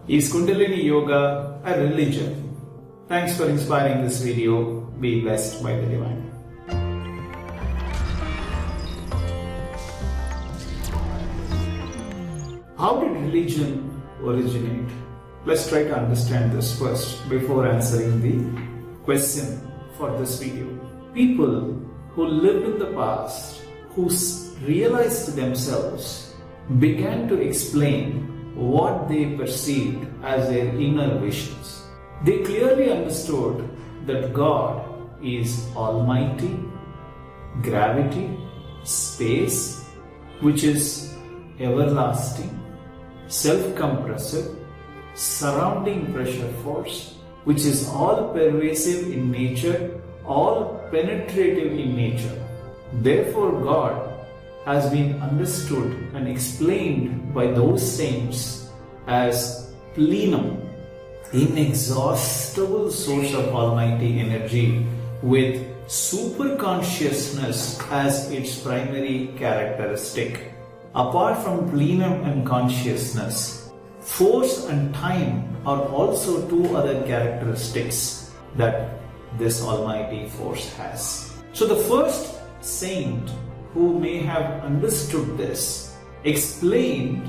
Is Kundalini Yoga a religion? Thanks for inspiring this video. Be blessed by the Divine. How did religion originate? Let's try to understand this first before answering the question for this video. People who lived in the past, who realized themselves, began to explain what they perceived as their inner visions. They clearly understood that God is almighty, gravity, space, which is everlasting, self-compressive, surrounding pressure force, which is all pervasive in nature, all penetrative in nature. Therefore, God has been understood and explained by those saints as plenum, inexhaustible source of almighty energy with super consciousness as its primary characteristic. Apart from plenum and consciousness, force and time are also two other characteristics that this almighty force has. So the first saint who may have understood this explained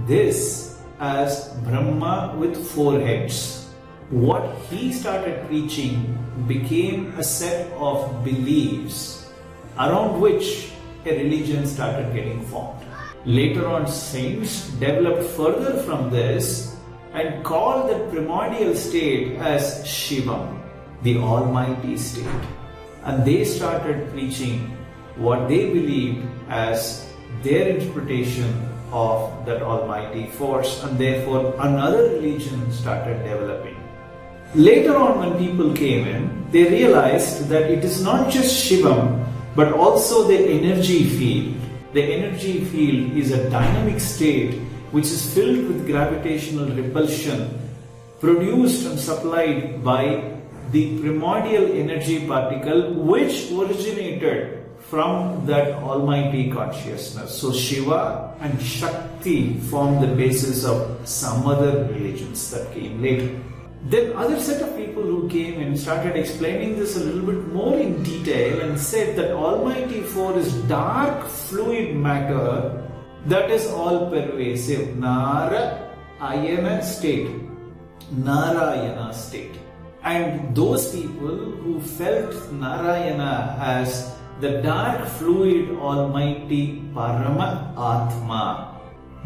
this as Brahma with 4 heads. What he started preaching became a set of beliefs around which a religion started getting formed. Later on, saints developed further from this and called the primordial state as Shiva, the almighty state. And they started preaching what they believed as their interpretation of that almighty force, and therefore another religion started developing. Later on, when people came in, they realized that it is not just Shiva but also the energy field. The energy field is a dynamic state which is filled with gravitational repulsion produced and supplied by the primordial energy particle which originated from that almighty consciousness. So Shiva and Shakti form the basis of some other religions that came later. Then other set of people who came and started explaining this a little bit more in detail and said that almighty force is dark fluid matter that is all pervasive, Narayana state. Narayana state. And those people who felt Narayana as the dark fluid almighty Parama Atma,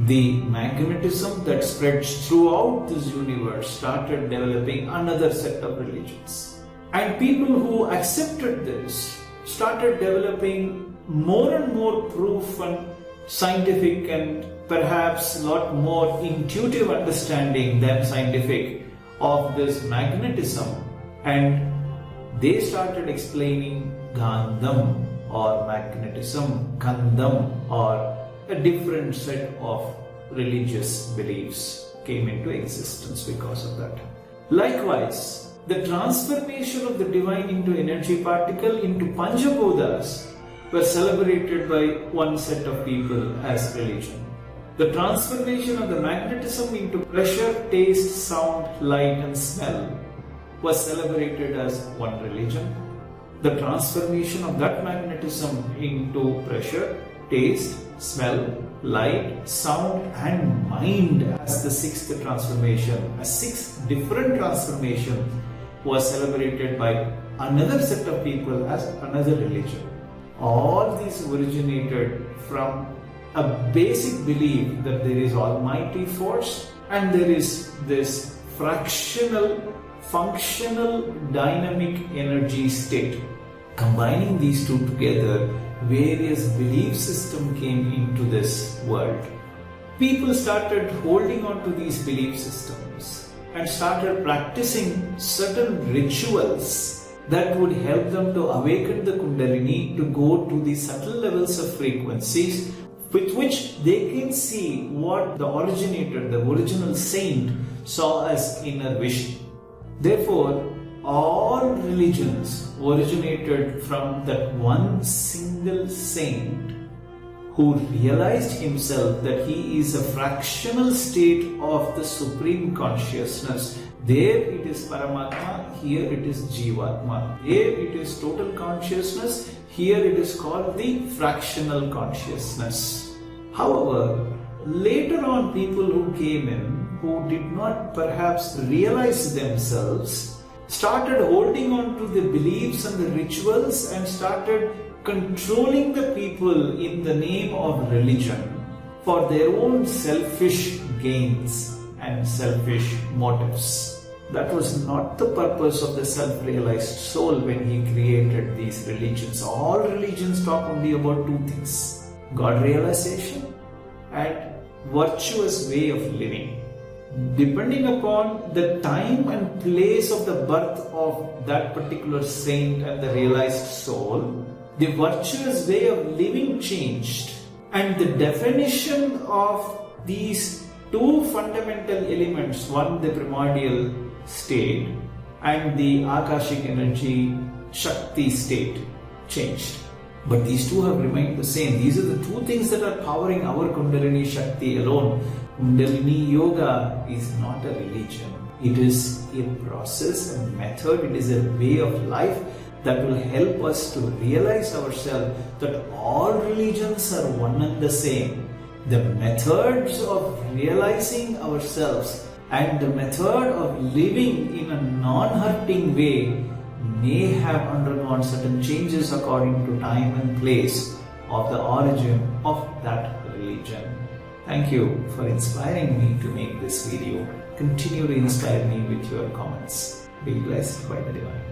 the magnetism that spreads throughout this universe, started developing another set of religions. And people who accepted this started developing more and more proof and scientific and perhaps a lot more intuitive understanding than scientific of this magnetism, and they started explaining Gandham or magnetism, Kandam, or a different set of religious beliefs came into existence because of that. Likewise, the transformation of the divine into energy particle into Panchabhutas were celebrated by one set of people as religion. The transformation of the magnetism into pressure, taste, sound, light and smell was celebrated as one religion. The transformation of that magnetism into pressure, taste, smell, light, sound and mind as the 6th transformation, a 6th different transformation, was celebrated by another set of people as another religion. All these originated from a basic belief that there is almighty force and there is this fractional, functional, dynamic energy state. Combining these two together, various belief systems came into this world. People started holding on to these belief systems and started practicing certain rituals that would help them to awaken the Kundalini to go to the subtle levels of frequencies with which they can see what the originator, the original saint, saw as inner vision. Therefore, all religions originated from that one single saint who realized himself that he is a fractional state of the Supreme Consciousness. There it is Paramatma, here it is Jivatma. There it is total consciousness, here it is called the fractional consciousness. However, later on people who came in, who did not perhaps realize themselves, started holding on to the beliefs and the rituals and started controlling the people in the name of religion for their own selfish gains and selfish motives. That was not the purpose of the self-realized soul when he created these religions. All religions talk only about two things: God realization and virtuous way of living. Depending upon the time and place of the birth of that particular saint and the realized soul, the virtuous way of living changed, and the definition of these two fundamental elements, one the primordial state and the Akashic energy Shakti state, changed. But these two have remained the same. These are the two things that are powering our Kundalini Shakti alone. Kundalini Yoga is not a religion. It is a process, a method, it is a way of life that will help us to realize ourselves that all religions are one and the same. The methods of realizing ourselves and the method of living in a non-hurting way may have undergone certain changes according to time and place of the origin of that religion. Thank you for inspiring me to make this video. Continue to inspire me with your comments. Be blessed by the Divine.